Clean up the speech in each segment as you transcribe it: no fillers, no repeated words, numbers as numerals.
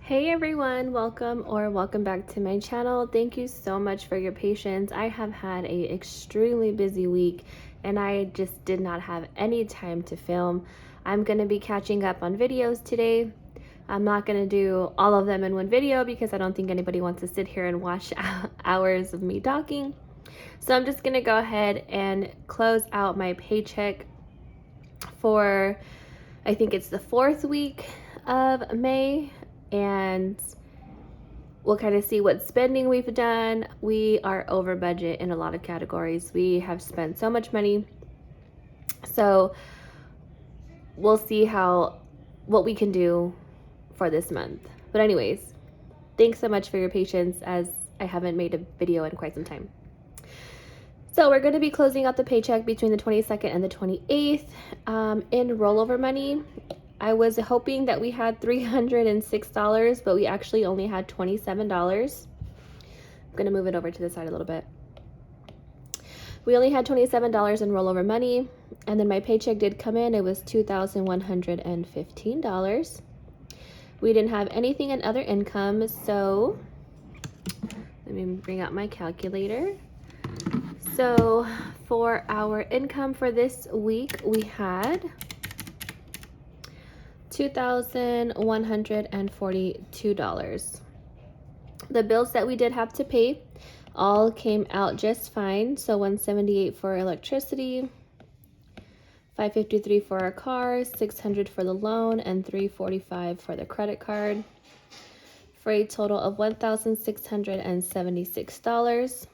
Hey everyone, welcome back to my channel. Thank you so much for your patience. I have had a extremely busy week and I just did not have any time to film. I'm going to be catching up on videos today. I'm not going to do all of them in one video because I don't think anybody wants to sit here and watch hours of me talking. So I'm just going to go ahead and close out my paycheck for, I think it's the 4th week of May, and we'll kind of see what spending we've done. We are over budget in a lot of categories. We have spent so much money. So we'll see what we can do for this month. But anyways, thanks so much for your patience as I haven't made a video in quite some time. So we're going to be closing out the paycheck between the 22nd and the 28th. In rollover money, I was hoping that we had $306, but we actually only had $27. I'm going to move it over to the side a little bit. We only had $27 in rollover money, and then my paycheck did come in. It was $2,115. We didn't have anything in other income, so let me bring out my calculator. So for our income for this week, we had $2,142. The bills that we did have to pay all came out just fine. So $178 for electricity, $553 for our car, $600 for the loan, and $345 for the credit card, for a total of $1,676.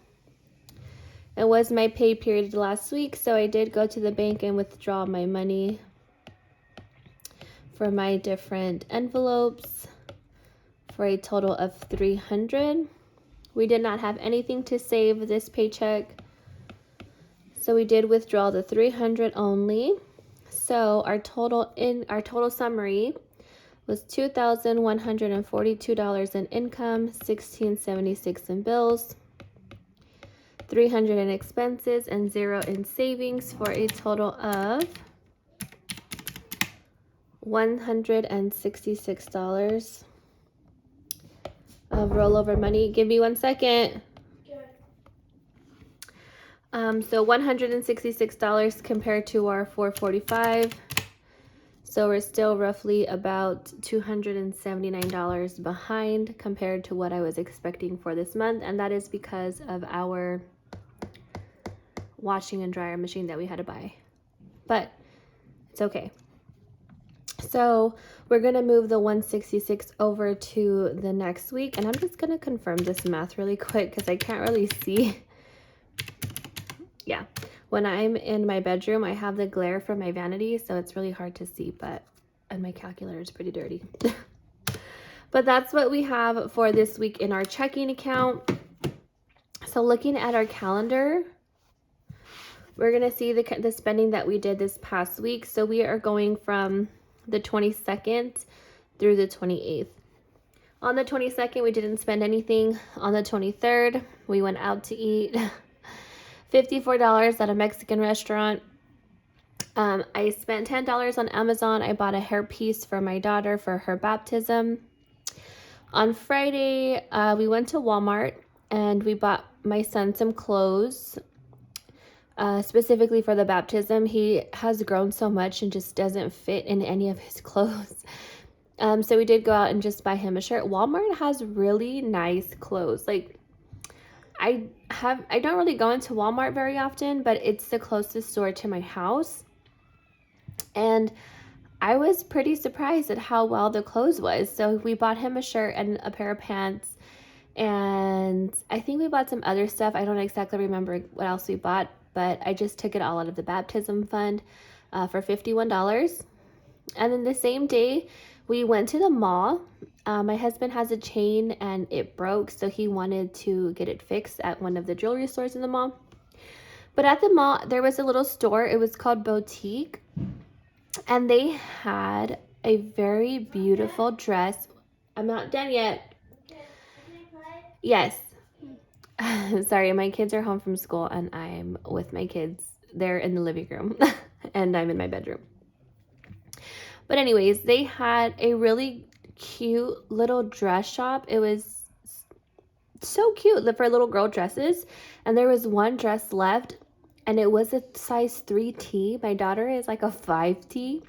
It was my pay period last week, so I did go to the bank and withdraw my money for my different envelopes for a total of $300. We did not have anything to save this paycheck, so we did withdraw the $300 only. So our total summary was $2,142 in income, $1,676 in bills, $300 in expenses, and $0 in savings, for a total of $166 of rollover money. Give me 1 second. So $166 compared to our $445. So we're still roughly about $279 behind compared to what I was expecting for this month, and that is because of our washing and dryer machine that we had to buy. But it's okay. So we're going to move the 166 over to the next week, and I'm just going to confirm this math really quick because I can't really see. Yeah, when I'm in my bedroom, I have the glare from my vanity, so it's really hard to see, and my calculator is pretty dirty. But that's what we have for this week in our checking account. So looking at our calendar, we're going to see the spending that we did this past week. So we are going from the 22nd through the 28th. On the 22nd, we didn't spend anything. On the 23rd, we went out to eat $54 at a Mexican restaurant. I spent $10 on Amazon. I bought a hairpiece for my daughter for her baptism. On Friday, we went to Walmart and we bought my son some clothes. Specifically for the baptism. He has grown so much and just doesn't fit in any of his clothes. So we did go out and just buy him a shirt. Walmart has really nice clothes. Like I don't really go into Walmart very often, but it's the closest store to my house. And I was pretty surprised at how well the clothes was. So we bought him a shirt and a pair of pants. And I think we bought some other stuff. I don't exactly remember what else we bought, but I just took it all out of the baptism fund for $51. And then the same day, we went to the mall. My husband has a chain and it broke, so he wanted to get it fixed at one of the jewelry stores in the mall. But at the mall, there was a little store. It was called Boutique, and they had a very beautiful dress. I'm not done yet. Yes. Sorry, my kids are home from school and I'm with my kids. They're in the living room and I'm in my bedroom. But anyways, they had a really cute little dress shop. It was so cute for little girl dresses. And there was one dress left, and it was a size 3T. My daughter is like a 5T.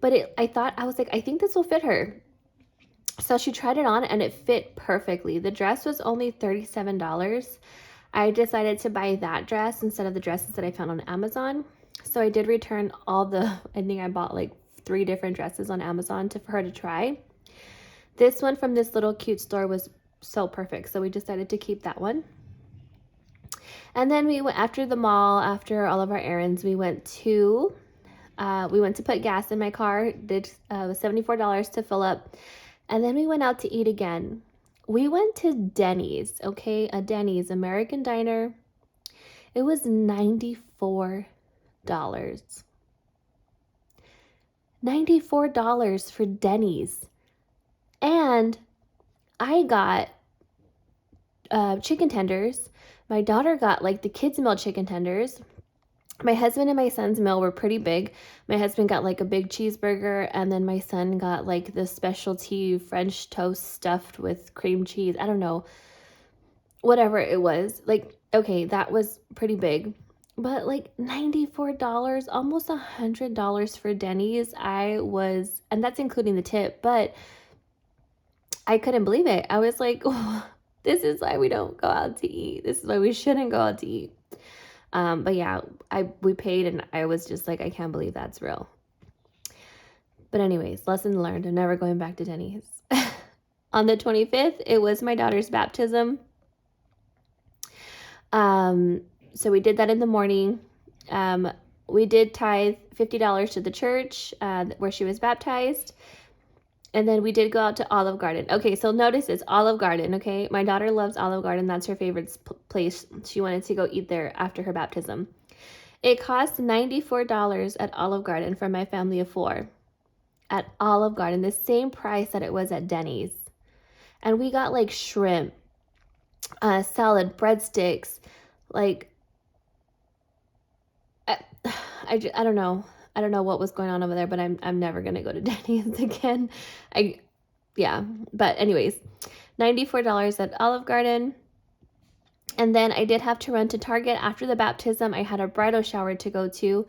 But I was like, I think this will fit her. So she tried it on and it fit perfectly. The dress was only $37. I decided to buy that dress instead of the dresses that I found on Amazon. So I did return I think I bought like 3 different dresses on Amazon for her to try. This one from this little cute store was so perfect. So we decided to keep that one. And then we went after the mall, after all of our errands, we went to put gas in my car. It was $74 to fill up. And then we went out to eat again. We went to Denny's, okay? A Denny's, American Diner. It was $94. $94 for Denny's. And I got chicken tenders. My daughter got like the kids' meal chicken tenders. My husband and my son's meal were pretty big. My husband got like a big cheeseburger, and then my son got like the specialty French toast stuffed with cream cheese. I don't know, whatever it was. Like, okay, that was pretty big. But like $94, almost $100 for Denny's. And that's including the tip, but I couldn't believe it. I was like, oh, this is why we don't go out to eat. This is why we shouldn't go out to eat. But yeah, we paid, and I was just like, I can't believe that's real. But anyways, lesson learned. I'm never going back to Denny's. On the 25th, it was my daughter's baptism. So we did that in the morning. We did tithe $50 to the church where she was baptized. And then we did go out to Olive Garden. Okay, so notice it's Olive Garden, okay? My daughter loves Olive Garden. That's her favorite place. She wanted to go eat there after her baptism. It cost $94 at Olive Garden for my family of 4. At Olive Garden, the same price that it was at Denny's. And we got like shrimp, salad, breadsticks, like, I don't know. I don't know what was going on over there, but I'm never going to go to Denny's again. But anyways, $94 at Olive Garden. And then I did have to run to Target after the baptism. I had a bridal shower to go to.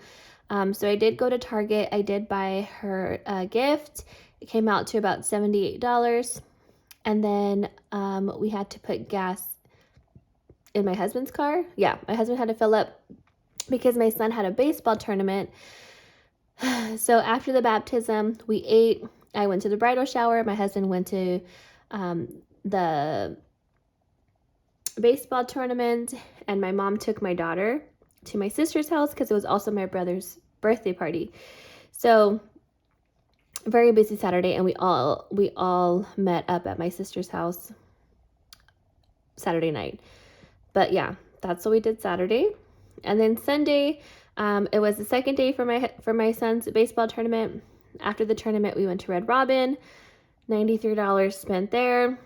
So I did go to Target. I did buy her a gift. It came out to about $78. And then we had to put gas in my husband's car. Yeah, my husband had to fill up because my son had a baseball tournament. So after the baptism, we ate. I went to the bridal shower. My husband went to the baseball tournament, and my mom took my daughter to my sister's house because it was also my brother's birthday party. So very busy Saturday, and we all met up at my sister's house Saturday night. But yeah, that's what we did Saturday. And then Sunday, it was the second day for my son's baseball tournament. After the tournament, we went to Red Robin. $93 spent there.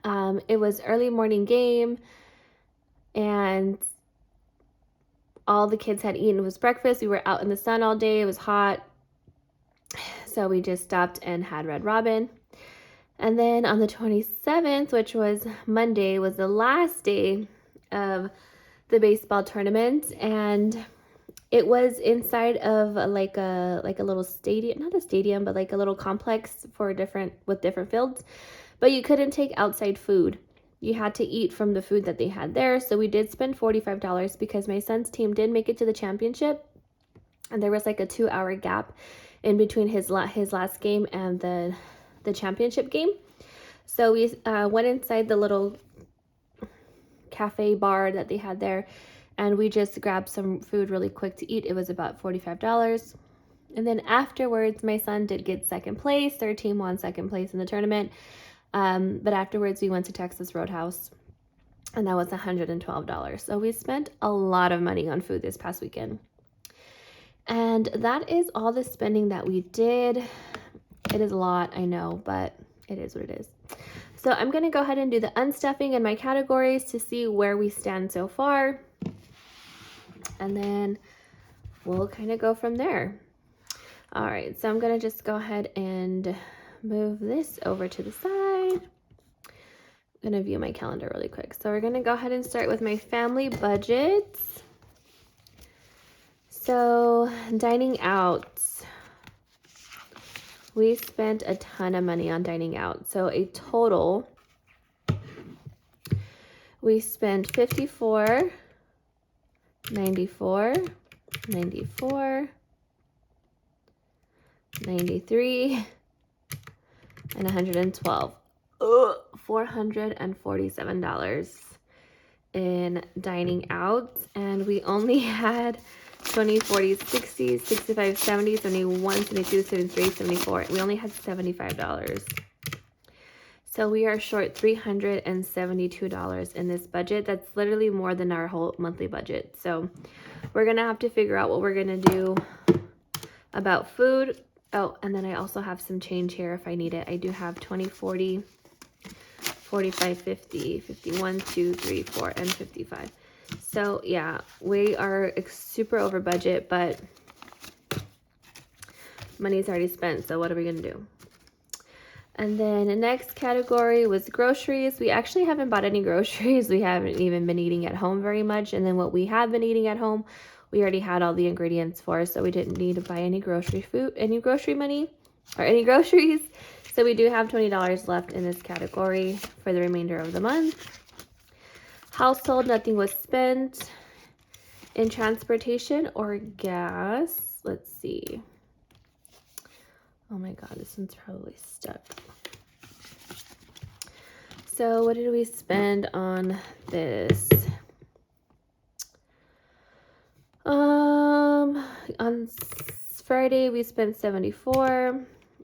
It was early morning game, and all the kids had eaten was breakfast. We were out in the sun all day. It was hot, so we just stopped and had Red Robin. And then on the 27th, which was Monday, was the last day of the baseball tournament, and it was inside of like a little stadium, not a stadium, but like a little complex with different fields. But you couldn't take outside food. You had to eat from the food that they had there. So we did spend $45 because my son's team did make it to the championship, and there was like a 2-hour gap in between his last game and the championship game. So we went inside the little cafe bar that they had there, and we just grabbed some food really quick to eat. It was about $45. And then afterwards, my son did get second place. Their team won second place in the tournament. But afterwards, we went to Texas Roadhouse, and that was $112. So we spent a lot of money on food this past weekend. And that is all the spending that we did. It is a lot, I know, but it is what it is. So I'm going to go ahead and do the unstuffing in my categories to see where we stand so far. And then we'll kind of go from there. All right, so I'm going to just go ahead and move this over to the side. I'm gonna view my calendar really quick. So we're gonna go ahead and start with my family budgets. So dining out, we spent a ton of money on dining out. So a total, we spent $54, $94, $94, $93, and $112. $447 in dining out, and we only had 20, 40, 60, 65, 70, 71, 72, 73, 74. We only had $75. So we are short $372 in this budget. That's literally more than our whole monthly budget. So we're gonna have to figure out what we're gonna do about food. Oh, and then I also have some change here if I need it. I do have 20, 40, 45, 50, 51, 2, 3, 4, and 55. So yeah, we are super over budget, but money's already spent. So what are we gonna do? And then the next category was groceries. We actually haven't bought any groceries. We haven't even been eating at home very much. And then what we have been eating at home, we already had all the ingredients for, so we didn't need to buy any grocery money, or any groceries. So we do have $20 left in this category for the remainder of the month. Household, nothing was spent. In transportation or gas, let's see. Oh my God, this one's probably stuck. So what did we spend on this? On Friday we spent 74,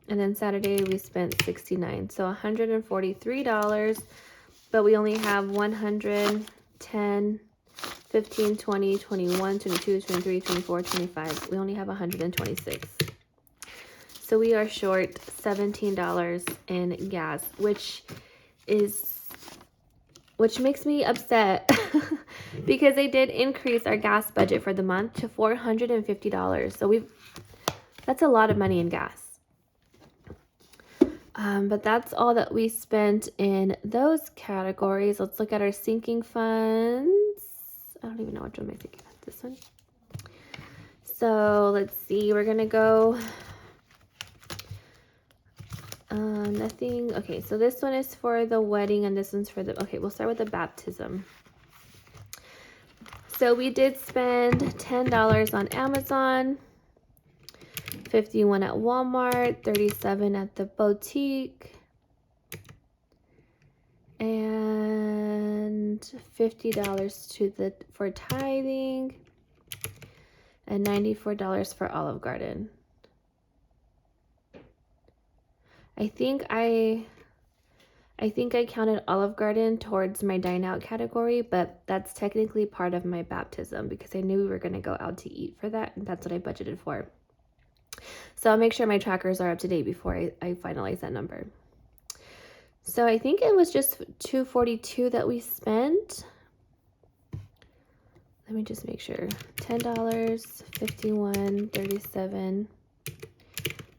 and then Saturday we spent 69. So $143, but we only have 110, 15, 20, 21, 22, 23, 24, 25. We only have 126. So we are short $17 in gas, which makes me upset because they did increase our gas budget for the month to $450. So that's a lot of money in gas. But that's all that we spent in those categories. Let's look at our sinking funds. I don't even know which one my sinking fund. This one. So let's see. We're gonna go. Nothing. Okay, so this one is for the wedding, and this one's for the. Okay, we'll start with the baptism. So we did spend $10 on Amazon, 51 at Walmart, 37 at the boutique, and $50 for tithing, and $94 for Olive Garden. I think I counted Olive Garden towards my dine out category, but that's technically part of my baptism because I knew we were going to go out to eat for that, and that's what I budgeted for. So I'll make sure my trackers are up to date before I finalize that number. So I think it was just $242 that we spent. Let me just make sure. $10, 51, 37,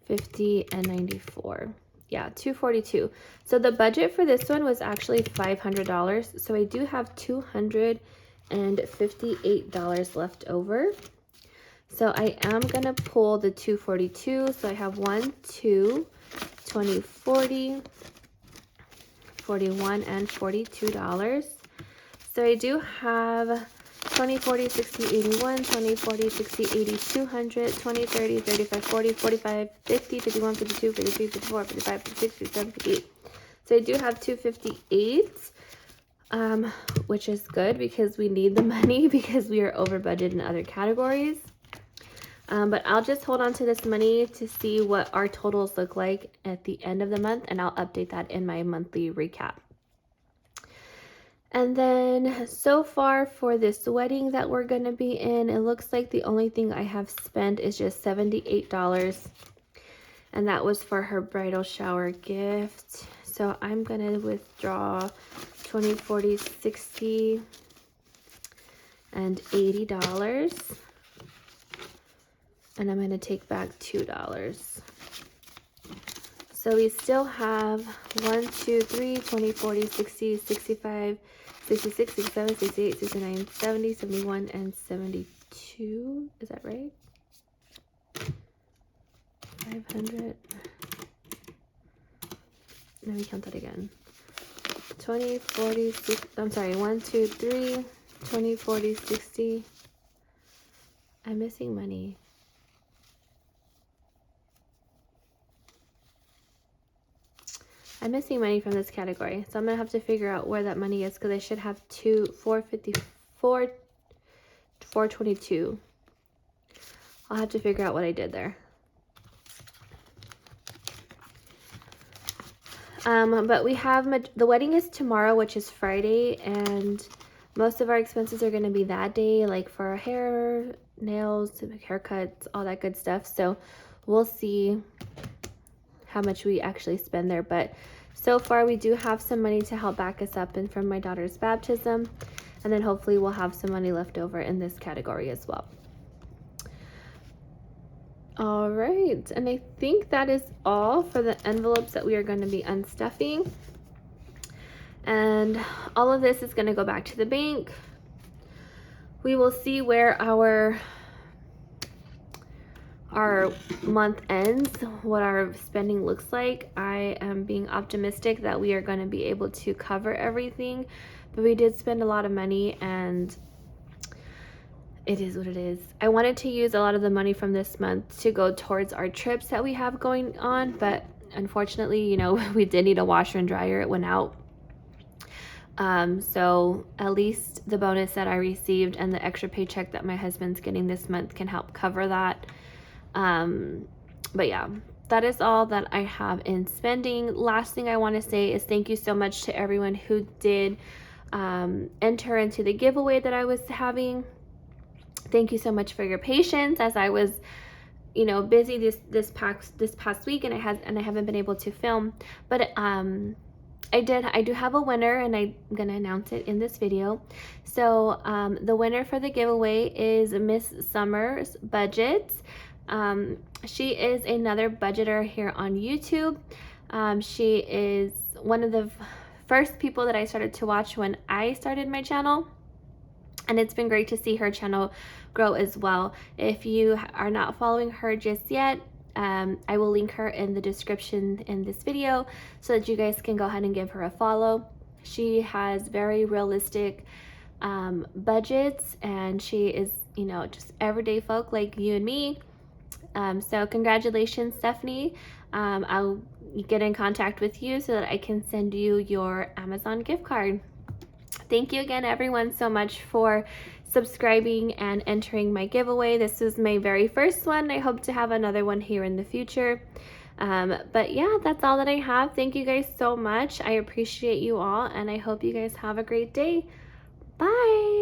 50, and 94. Yeah, $242. So the budget for this one was actually $500. So I do have $258 left over. So I am gonna pull the $242. So I have 1, 2, 20, 40, 41, and $42. So I do have 20, 40, 60, 81, 20, 40, 60, 80, 200, 20, 30, 35, 40, 45, 50, 51, 52, 53, 54, 55, 56, 57, 58. So I do have 258, which is good because we need the money because we are over budget in other categories. But I'll just hold on to this money to see what our totals look like at the end of the month, and I'll update that in my monthly recap. And then so far for this wedding that we're going to be in, it looks like the only thing I have spent is just $78. And that was for her bridal shower gift. So I'm going to withdraw 20, 40, 60, and $80. And I'm going to take back $2. So we still have 1, 2, 3, 20, 40, 60, 65, 66, 67, 68, 69, 70, 71, and 72. Is that right? 500. Let me count that again. 20, 40, 60, I'm sorry, 1, 2, 3, 20, 40, 60. I'm missing money. I'm missing money from this category, so I'm gonna have to figure out where that money is, because I should have 454, 422. I'll have to figure out what I did there. But we have, the wedding is tomorrow, which is Friday, and most of our expenses are going to be that day, like for our hair, nails, haircuts, all that good stuff. So we'll see how much we actually spend there. But so far we do have some money to help back us up and from my daughter's baptism. And then hopefully we'll have some money left over in this category as well. All right, and I think that is all for the envelopes that we are going to be unstuffing. And all of this is going to go back to the bank. We will see where our month ends, what our spending looks like. I am being optimistic that we are going to be able to cover everything, but we did spend a lot of money, and it is what it is. I wanted to use a lot of the money from this month to go towards our trips that we have going on, but unfortunately, you know, we did need a washer and dryer. It went out. So at least the bonus that I received and the extra paycheck that my husband's getting this month can help cover that. But yeah, that is all that I have in spending. Last thing I want to say is thank you so much to everyone who did enter into the giveaway that I was having. Thank you so much for your patience as I was, you know, busy this past week, and I haven't been able to film. But I do have a winner, and I'm gonna announce it in this video. So the winner for the giveaway is Miss Summers Budgets. She is another budgeter here on YouTube. She is one of the first people that I started to watch when I started my channel. And it's been great to see her channel grow as well. If you are not following her just yet, I will link her in the description in this video so that you guys can go ahead and give her a follow. She has very realistic budgets, and she is, you know, just everyday folk like you and me. So congratulations, Stephanie. I'll get in contact with you so that I can send you your Amazon gift card. Thank you again, everyone, so much for subscribing and entering my giveaway. This was my very first one. I hope to have another one here in the future. But yeah, that's all that I have. Thank you guys so much. I appreciate you all, and I hope you guys have a great day. Bye.